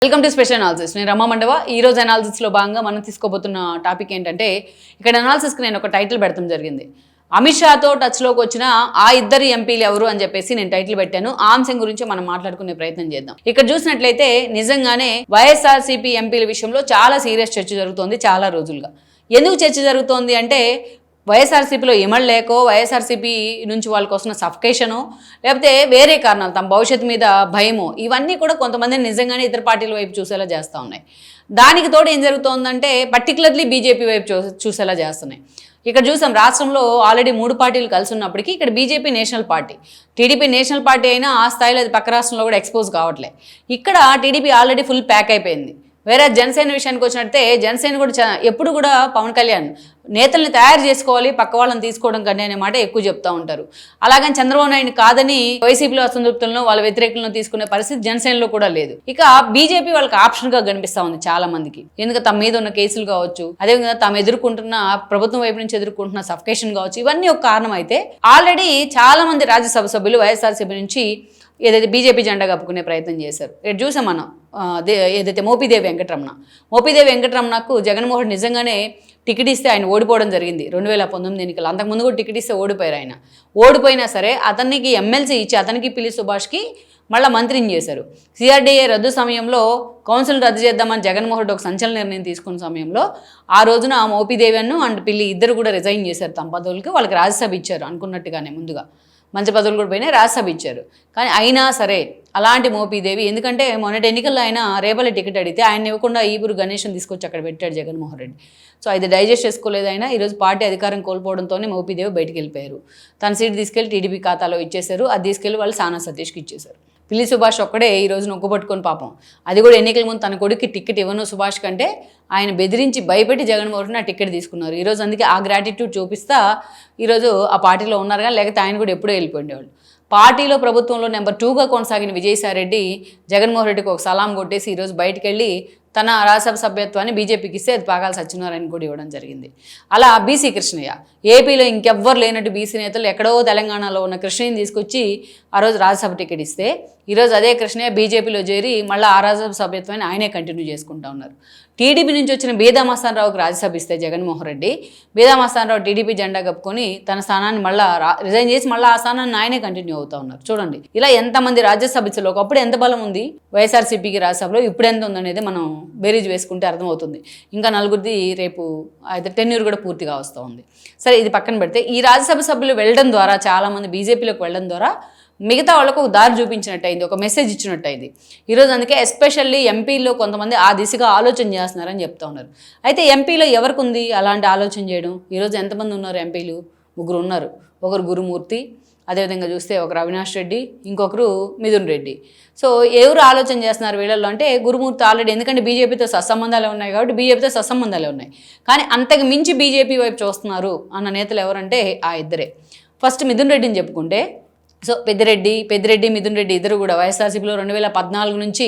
Welcome to special analysis. నేను రమా మండవ. ఈ రోజు అనాలిసిస్లో భాగంగా మనం తీసుకోబోతున్న టాపిక్ ఏంటంటే, ఇక్కడ అనాలిసిస్కి నేను ఒక టైటిల్ పెడతాం జరిగింది. అమిత్ షాతో టచ్లోకి వచ్చిన ఆ ఇద్దరు ఎంపీలు ఎవరు అని చెప్పేసి నేను టైటిల్ పెట్టాను. ఆ అంశం గురించి మనం మాట్లాడుకునే ప్రయత్నం చేద్దాం. ఇక్కడ చూసినట్లయితే నిజంగానే వైఎస్ఆర్సీపీ ఎంపీల విషయంలో చాలా సీరియస్ చర్చ జరుగుతోంది చాలా రోజులుగా. ఎందుకు చర్చ జరుగుతోంది అంటే, వైఎస్ఆర్సీపీలో ఇమడలేకో, వైఎస్ఆర్సీపీ నుంచి వాళ్ళకి వస్తున్న సఫికేషనో, లేకపోతే వేరే కారణాలు తమ భవిష్యత్తు మీద భయమో, ఇవన్నీ కూడా కొంతమందిని నిజంగానే ఇతర పార్టీల వైపు చూసేలా చేస్తూ ఉన్నాయి. దానికి తోడు ఏం జరుగుతోందంటే పర్టికులర్లీ బీజేపీ వైపు చూసేలా చేస్తున్నాయి. ఇక్కడ చూసాం, రాష్ట్రంలో ఆల్రెడీ 3 పార్టీలు కలిసి ఉన్నప్పటికీ ఇక్కడ BJP national party, TDP national party అయినా ఆ స్థాయిలో అది పక్క రాష్ట్రంలో కూడా ఎక్స్పోజ్ కావట్లే. ఇక్కడ టీడీపీ ఆల్రెడీ ఫుల్ ప్యాక్ అయిపోయింది. వేరే జనసేన విషయానికి వచ్చినట్టే జనసేన కూడా ఎప్పుడు కూడా పవన్ కళ్యాణ్ నేతల్ని తయారు చేసుకోవాలి, పక్క వాళ్ళని తీసుకోవడం కంటే అనే మాట ఎక్కువ చెప్తూ ఉంటారు. అలాగని చంద్రబాబు నాయుడు కాదని వైసీపీలో అసంతృప్తులను వాళ్ళ వ్యతిరేకులను తీసుకునే పరిస్థితి జనసేనలో కూడా లేదు. ఇక బీజేపీ వాళ్ళకి ఆప్షన్గా కనిపిస్తూ ఉంది చాలా మందికి. ఎందుకంటే తమ మీద ఉన్న కేసులు కావచ్చు, అదేవిధంగా తాము ఎదుర్కొంటున్న ప్రభుత్వం వైపు నుంచి ఎదుర్కొంటున్న సఫికేషన్ కావచ్చు, ఇవన్నీ ఒక కారణం అయితే ఆల్రెడీ చాలా మంది రాజ్యసభ సభ్యులు వైఎస్ఆర్సీపీ నుంచి ఏదైతే బీజేపీ జెండా కప్పుకునే ప్రయత్నం చేశారు. ఇక్కడ చూసాం మనం, ఏదైతే మోపిదేవి వెంకటరమణకు జగన్మోహన్ నిజంగానే టికెట్ ఇస్తే ఆయన ఓడిపోవడం జరిగింది 2019 ఎన్నికలు. అంతకుముందు కూడా టికెట్ ఇస్తే ఓడిపోయారు. ఆయన ఓడిపోయినా సరే అతనికి ఎమ్మెల్సీ ఇచ్చి అతనికి పిల్లి సుభాష్కి మళ్ళీ మంత్రిని చేశారు. సిఆర్డీఏ రద్దు సమయంలో కౌన్సిల్ రద్దు చేద్దామని జగన్మోహన్ రెడ్డి ఒక సంచలన నిర్ణయం తీసుకున్న సమయంలో ఆ రోజున మోపిదేవిను అండ్ పిల్లి ఇద్దరు కూడా రిజైన్ చేశారు తమ పదవులకి. వాళ్ళకి రాజ్యసభ ఇచ్చారు అనుకున్నట్టుగానే, ముందుగా మంచి పదవులు కూడా పోయినాయి, రాజ్యసభ ఇచ్చారు. కానీ అయినా సరే అలాంటి మోపిదేవి, ఎందుకంటే మొన్నటి ఎన్నికల్లో ఆయన రేపల్లి టికెట్ అడిగితే ఆయన ఇవ్వకుండా ఈపురు గణేష్ని తీసుకొచ్చి అక్కడ పెట్టాడు జగన్మోహన్ రెడ్డి. సో అది డైజెస్ట్ చేసుకోలేదు ఆయన. ఈరోజు పార్టీ అధికారం కోల్పోవడంతోనే మోపిదేవి బయటికి వెళ్ళిపోయారు. తన సీట్ తీసుకెళ్లి టీడీపీ ఖాతాలో ఇచ్చేశారు. అది తీసుకెళ్లి వాళ్ళు సానా సతీష్కి ఇచ్చేశారు. పిల్లి సుభాష్ ఒక్కడే ఈ రోజు నొక్కుపట్టుకొని పాపం, అది కూడా ఎన్నికల ముందు తన కొడుకు టికెట్ ఇవ్వను సుభాష్ కంటే ఆయన బెదిరించి భయపెట్టి జగన్మోహన్ రెడ్డి ఆ టికెట్ తీసుకున్నారు. ఈరోజు అందుకే ఆ గ్రాటిట్యూడ్ చూపిస్తా ఈరోజు ఆ పార్టీలో ఉన్నారు. కానీ లేకపోతే ఆయన కూడా ఎప్పుడూ వెళ్ళిపోయేవాళ్ళు. పార్టీలో ప్రభుత్వంలో నెంబర్ 2గా కొనసాగిన విజయసాయిరెడ్డి జగన్మోహన్ రెడ్డికి ఒక సలాం కొట్టేసి ఈరోజు బయటికి వెళ్ళి తన రాజ్యసభ సభ్యత్వాన్ని బీజేపీకి ఇస్తే అది పాకాల సత్యనారాయణ కూడా ఇవ్వడం జరిగింది. అలా బీసీ కృష్ణయ్య, ఏపీలో ఇంకెవ్వరు లేనట్టు బీసీ నేతలు ఎక్కడో తెలంగాణలో ఉన్న కృష్ణయ్యని తీసుకొచ్చి ఆ రోజు రాజ్యసభ టికెట్ ఇస్తే ఈరోజు అదే కృష్ణయ్య బీజేపీలో చేరి మళ్ళీ ఆ రాజ్యసభ సభ్యత్వాన్ని ఆయనే కంటిన్యూ చేసుకుంటా ఉన్నారు. టీడీపీ నుంచి వచ్చిన బీదా మస్తానరావుకి రాజ్యసభ ఇస్తే జగన్మోహన్ రెడ్డి, బీదా మస్తానరావు టీడీపీ జెండా కప్పుకొని తన స్థానాన్ని మళ్ళీ రిజైన్ చేసి మళ్ళీ ఆ స్థానాన్ని ఆయనే కంటిన్యూ అవుతా ఉన్నారు. చూడండి ఇలా ఎంతమంది రాజ్యసభ్యులు, ఒకప్పుడు ఎంత బలం ఉంది వైఎస్ఆర్సీపీకి రాజ్యసభలో, ఇప్పుడు ఎంత ఉందనేది మనం బేరీజ్ వేసుకుంటే అర్థమవుతుంది. ఇంకా నలుగురిది రేపు అయితే టెన్యూర్ కూడా పూర్తిగా వస్తూ ఉంది. సరే, ఇది పక్కన పెడితే ఈ రాజ్యసభ సభ్యులు వెళ్ళడం ద్వారా, చాలామంది బీజేపీలోకి వెళ్ళడం ద్వారా మిగతా వాళ్ళకు ఒక దారి చూపించినట్టు అయింది, ఒక మెసేజ్ ఇచ్చినట్టు అయింది ఈరోజు. అందుకే ఎస్పెషల్లీ ఎంపీలో కొంతమంది ఆ దిశగా ఆలోచన చేస్తున్నారని చెప్తా ఉన్నారు. అయితే ఎంపీలో ఎవరికి ఉంది అలాంటి ఆలోచన చేయడం? ఈరోజు ఎంతమంది ఉన్నారు ఎంపీలు? 3 ఉన్నారు. ఒకరు గురుమూర్తి, అదేవిధంగా చూస్తే ఒకరు అవినాష్ రెడ్డి, ఇంకొకరు మిథున్ రెడ్డి. సో ఎవరు ఆలోచన చేస్తున్నారు వీళ్ళల్లో అంటే, గురుమూర్తి ఆల్రెడీ, ఎందుకంటే బీజేపీతో సత్సంబంధాలే ఉన్నాయి కాబట్టి బీజేపీతో సత్సంబంధాలే ఉన్నాయి. కానీ అంతకు మించి బీజేపీ వైపు చూస్తున్నారు అన్న నేతలు ఎవరంటే ఆ ఇద్దరే. ఫస్ట్ మిథున్ రెడ్డిని చెప్పుకుంటే, సో పెద్దిరెడ్డి మిథున్ రెడ్డి ఇద్దరు కూడా వైఎస్ఆర్సీపీలో 2014 నుంచి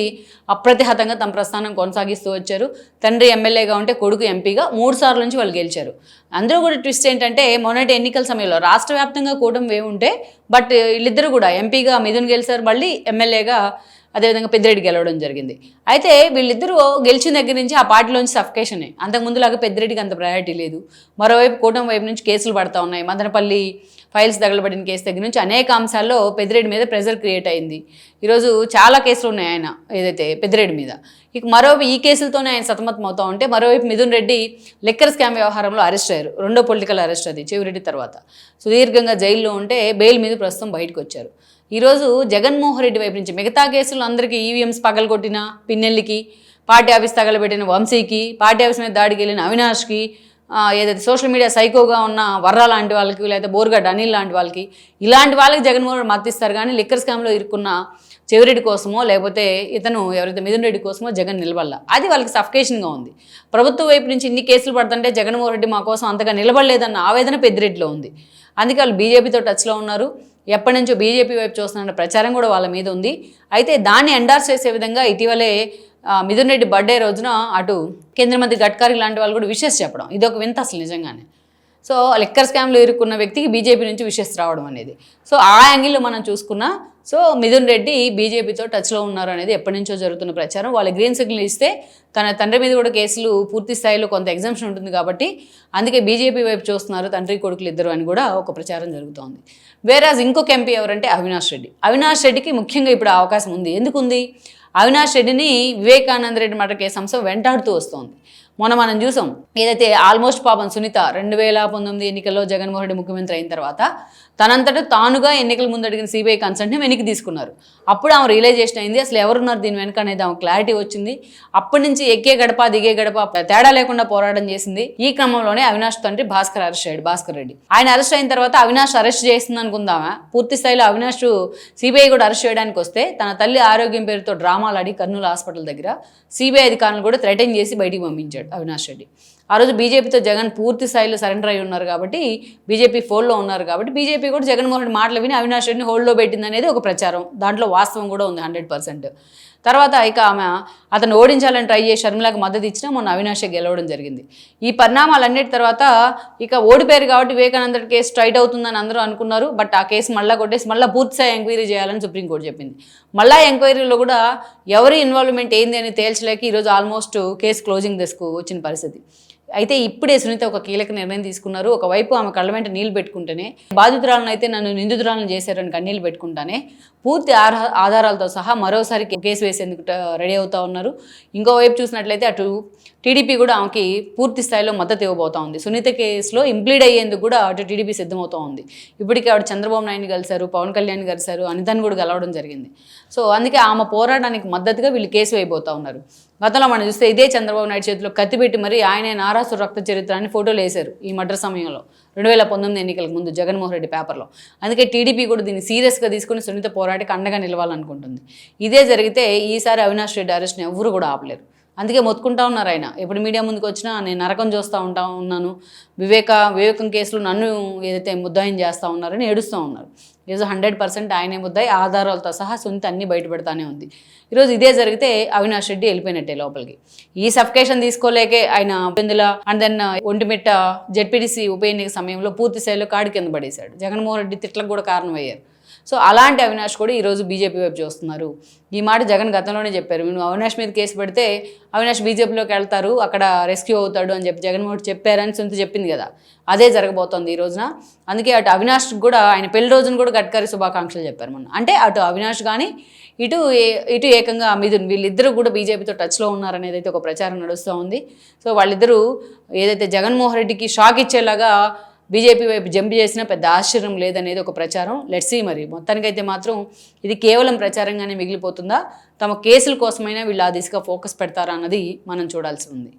అప్రతిహతంగా తమ ప్రస్థానం కొనసాగిస్తూ వచ్చారు. తండ్రి ఎమ్మెల్యేగా ఉంటే కొడుకు ఎంపీగా 3 సార్లు నుంచి వాళ్ళు గెలిచారు. అందరూ కూడా ట్విస్ట్ ఏంటంటే, మొన్నటి ఎన్నికల సమయంలో రాష్ట్ర వ్యాప్తంగా కూటమి ఉంటే బట్ వీళ్ళిద్దరూ కూడా ఎంపీగా మిథున్ గెలిచారు, మళ్ళీ ఎమ్మెల్యేగా అదేవిధంగా పెద్దిరెడ్డి గెలవడం జరిగింది. అయితే వీళ్ళిద్దరూ గెలిచిన దగ్గర నుంచి ఆ పార్టీలోంచి సఫికేషనే. అంతకుముందులాగా పెద్దిరెడ్డికి అంత ప్రయారిటీ లేదు. మరోవైపు కూటమి వైపు నుంచి కేసులు పడతా ఉన్నాయి. మదనపల్లి ఫైల్స్ తగలబడిన కేసు దగ్గర నుంచి అనేక అంశాల్లో పెద్దిరెడ్డి మీద ప్రెజర్ క్రియేట్ అయింది. ఈరోజు చాలా కేసులు ఉన్నాయి ఆయన ఏదైతే పెద్దిరెడ్డి మీద. ఇక మరోవైపు ఈ కేసులతోనే ఆయన సతమతం అవుతూ ఉంటే, మరోవైపు మిథున్ రెడ్డి లిక్కర్ స్కామ్ వ్యవహారంలో అరెస్ట్ అయ్యారు. 2వ పొలిటికల్ అరెస్ట్ అది చెవిరెడ్డి తర్వాత. సుదీర్ఘంగా జైల్లో ఉంటే బెయిల్ మీద ప్రస్తుతం బయటకు వచ్చారు. ఈరోజు జగన్మోహన్ రెడ్డి వైపు నుంచి మిగతా కేసులు అందరికీ ఈవీఎంస్ పగలగొట్టిన పిన్నెల్లికి, పార్టీ ఆఫీస్ తగలబెట్టిన వంశీకి, పార్టీ ఆఫీస్ మీద దాడికి వెళ్ళిన అవినాష్కి, ఏదైతే సోషల్ మీడియా సైకోగా ఉన్న వర్రా లాంటి వాళ్ళకి, లేకపోతే బోర్గడ్ అనిల్ లాంటి వాళ్ళకి, ఇలాంటి వాళ్ళకి జగన్మోహన్ రెడ్డి మద్దతిస్తారు. కానీ లిక్కర్ స్కామ్లో ఇరుక్కున్న చెవిరెడ్డి కోసమో లేకపోతే ఇతను ఎవరైతే మిథున్ రెడ్డి కోసమో జగన్ నిలబడాల, అది వాళ్ళకి సఫికేషన్గా ఉంది. ప్రభుత్వం వైపు నుంచి ఇన్ని కేసులు పడుతుంటే జగన్మోహన్ రెడ్డి మా కోసం అంతగా నిలబడలేదన్న ఆవేదన పెద్దిరెడ్డిలో ఉంది. అందుకే వాళ్ళు బీజేపీతో టచ్లో ఉన్నారు. ఎప్పటి నుంచో బీజేపీ వైపు చూస్తున్న ప్రచారం కూడా వాళ్ళ మీద ఉంది. అయితే దాన్ని ఎండార్స్ చేసే విధంగా ఇటీవలే మిథున్ రెడ్డి బర్త్డే రోజున అటు కేంద్ర మంత్రి గడ్కరీ లాంటి వాళ్ళు కూడా విషెస్ చెప్పడం, ఇది ఒక వింత అసలు నిజంగానే. సో లిక్కర్ స్కామ్లో ఇరుక్కున్న వ్యక్తికి బీజేపీ నుంచి విషెస్ రావడం అనేది. సో ఆ యాంగిల్లో మనం చూసుకున్నా సో మిథున్ రెడ్డి బీజేపీతో టచ్లో ఉన్నారు అనేది ఎప్పటి నుంచో జరుగుతున్న ప్రచారం. వాళ్ళ గ్రీన్ సిగ్నల్ ఇస్తే తన తండ్రి మీద కూడా కేసులు పూర్తి స్థాయిలో కొంత ఎగ్జామ్షన్ ఉంటుంది కాబట్టి అందుకే బీజేపీ వైపు చూస్తున్నారు తండ్రి కొడుకులు ఇద్దరు అని కూడా ఒక ప్రచారం జరుగుతోంది. వేరాజ్ ఇంకొక ఎంపీ ఎవరంటే అవినాష్ రెడ్డి. అవినాష్ రెడ్డికి ముఖ్యంగా ఇప్పుడు అవకాశం ఉంది. ఎందుకు ఉంది? అవినాష్ రెడ్డిని వివేకానంద రెడ్డి మర్డర్ కేసు అంశం వెంటాడుతూ వస్తోంది. మనం చూసాం ఏదైతే ఆల్మోస్ట్ పాపం సునీత 2019 ఎన్నికల్లో జగన్మోహన్ రెడ్డి ముఖ్యమంత్రి అయిన తర్వాత తనంతటా తానుగా ఎన్నికల ముందు అడిగిన సిబిఐ కన్సల్ట్ని వెనక్కి తీసుకున్నారు. అప్పుడు ఆమె రియలైజేషన్ అయింది అసలు ఎవరున్నారు దీని వెనక అనేది ఆమె క్లారిటీ వచ్చింది. అప్పటి నుంచి ఎక్కే గడప దిగే గడప తేడా లేకుండా పోరాటం చేసింది. ఈ క్రమంలోనే అవినాష్ తండ్రి భాస్కర్ అరెస్ట్ అయ్యాడు. భాస్కర్ రెడ్డి ఆయన అరెస్ట్ అయిన తర్వాత అవినాష్ అరెస్ట్ చేస్తుంది అనుకుందామా, పూర్తి స్థాయిలో అవినాష్ సిబిఐ కూడా అరెస్ట్ చేయడానికి వస్తే తన తల్లి ఆరోగ్యం పేరుతో డ్రామాలు ఆడి కర్నూలు హాస్పిటల్ దగ్గర సిబిఐ అధికారులను కూడా థ్రెటన్ చేసి బయటికి పంపించాడు అవినాష్ రెడ్డి. ఆ రోజు బీజేపీతో జగన్ పూర్తి స్థాయిలో సరెండర్ అయి ఉన్నారు కాబట్టి బీజేపీ ఫోల్డ్లో ఉన్నారు కాబట్టి బీజేపీ కూడా జగన్మోహన్ రెడ్డి మాటలు విని అవినాష్ రెడ్డిని హోల్డ్లో పెట్టింది అనేది ఒక ప్రచారం. దాంట్లో వాస్తవం కూడా ఉంది 100%. తర్వాత ఇక ఆమె అతను ఓడించాలని ట్రై చేసి షర్మిలకు మద్దతు ఇచ్చినా మొన్న అవినాషే గెలవడం జరిగింది. ఈ పరిణామాలన్నిటి తర్వాత ఇక ఓడిపోయారు కాబట్టి వివేకానంద కేసు స్ట్రైట్ అవుతుందని అందరూ అనుకున్నారు. బట్ ఆ కేసు మళ్ళీ కొట్టేసి మళ్ళీ పూర్తిస్థాయి ఎంక్వైరీ చేయాలని సుప్రీంకోర్టు చెప్పింది. మళ్ళీ ఎంక్వైరీలో కూడా ఎవరి ఇన్వాల్వ్మెంట్ ఏంది అని తేల్చలేక ఈరోజు ఆల్మోస్ట్ కేసు క్లోజింగ్ దశకు వచ్చిన పరిస్థితి. అయితే ఇప్పుడే సునీత ఒక కీలక నిర్ణయం తీసుకున్నారు. ఒకవైపు ఆమె కళ్ళ వెంట నీళ్లు పెట్టుకుంటేనే బాధితురాలను అయితే నన్ను నిందితురాలను చేశారని కన్నీళ్ళు పెట్టుకుంటానే పూర్తి ఆధారాలతో సహా మరోసారి కేసు వేసేందుకు రెడీ అవుతా ఉన్నారు. ఇంకోవైపు చూసినట్లయితే అటు టీడీపీ కూడా ఆమెకి పూర్తి స్థాయిలో మద్దతు ఇవ్వబోతా ఉంది. సునీత కేసులో ఇంప్లీడ్ అయ్యేందుకు కూడా అటు టీడీపీ సిద్ధమవుతూ ఉంది. ఇప్పటికే ఆవిడ చంద్రబాబు నాయుడు కలిశారు, పవన్ కళ్యాణ్ కలిశారు, అనితను కూడా కలవడం జరిగింది. సో అందుకే ఆమె పోరాటానికి మద్దతుగా వీళ్ళు కేసు వేయబోతా ఉన్నారు. గతంలో మనం చూస్తే ఇదే చంద్రబాబు నాయుడు చేతిలో కత్తి పెట్టి మరి ఆయనే నారాసు రక్త చరిత్ర అని ఫోటోలు వేశారు ఈ మర్డర్ సమయంలో 2019 ఎన్నికలకు ముందు జగన్మోహన్ రెడ్డి పేపర్లో. అందుకే టీడీపీ కూడా దీన్ని సీరియస్గా తీసుకుని సునీత పోరాటికి అండగా నిలవాలనుకుంటుంది. ఇదే జరిగితే ఈసారి అవినాష్ రెడ్డి అరెస్ట్ని ఎవరు కూడా ఆపలేరు. అందుకే మొత్తుకుంటా ఉన్నారు ఆయన. ఎప్పుడు మీడియా ముందుకు వచ్చినా నేను నరకం చూస్తూ ఉన్నాను, వివేకం కేసులో నన్ను ఏదైతే ముద్దాయిని చేస్తూ ఉన్నారని ఏడుస్తూ ఉన్నారు. ఈరోజు 100% ఆయనే ముద్దాయి, ఆధారాలతో సహా సునీత అన్ని బయట పెడతానే ఉంది. ఈరోజు ఇదే జరిగితే అవినాష్ రెడ్డి వెళ్ళిపోయినట్టే లోపలికి. ఈ సఫికేషన్ తీసుకోలేకే ఆయన పెందుల అండ్ దెన్ ఒంటిమిట్ట జెడ్పీటీసీ ఉప ఎన్నిక సమయంలో పూర్తి స్థాయిలో కాడి కింద పడేశాడు. జగన్మోహన్ రెడ్డి తిట్లకు కూడా కారణమయ్యారు. సో అలాంటి అవినాష్ కూడా ఈరోజు బీజేపీ వైపు చూస్తున్నారు. ఈ మాట జగన్ గతంలోనే చెప్పారు. నువ్వు అవినాష్ మీద కేసు పెడితే అవినాష్ బీజేపీలోకి వెళ్తారు, అక్కడ రెస్క్యూ అవుతాడు అని చెప్పి జగన్మోహన్ చెప్పారని సునీత చెప్పింది కదా, అదే జరగబోతోంది ఈ రోజున. అందుకే అటు అవినాష్ కూడా ఆయన పెళ్లి రోజున కూడా గడ్కరీ శుభాకాంక్షలు చెప్పారు మొన్న. అంటే అటు అవినాష్ కానీ ఇటు ఏకంగా మిథున్ వీళ్ళిద్దరూ కూడా బీజేపీతో టచ్లో ఉన్నారనేది అయితే ఒక ప్రచారం నడుస్తూ ఉంది. సో వాళ్ళిద్దరూ ఏదైతే జగన్మోహన్ రెడ్డికి షాక్ ఇచ్చేలాగా బీజేపీ వైపు జంప్ చేసినా పెద్ద ఆశ్చర్యం లేదనేది ఒక ప్రచారం. లెట్స్ సీ మరి మొత్తానికైతే మాత్రం ఇది కేవలం ప్రచారంగానే మిగిలిపోతుందా, తమ కేసుల కోసమైనా వీళ్ళు ఆ దిశగా ఫోకస్ పెడతారా అన్నది మనం చూడాల్సి ఉంది.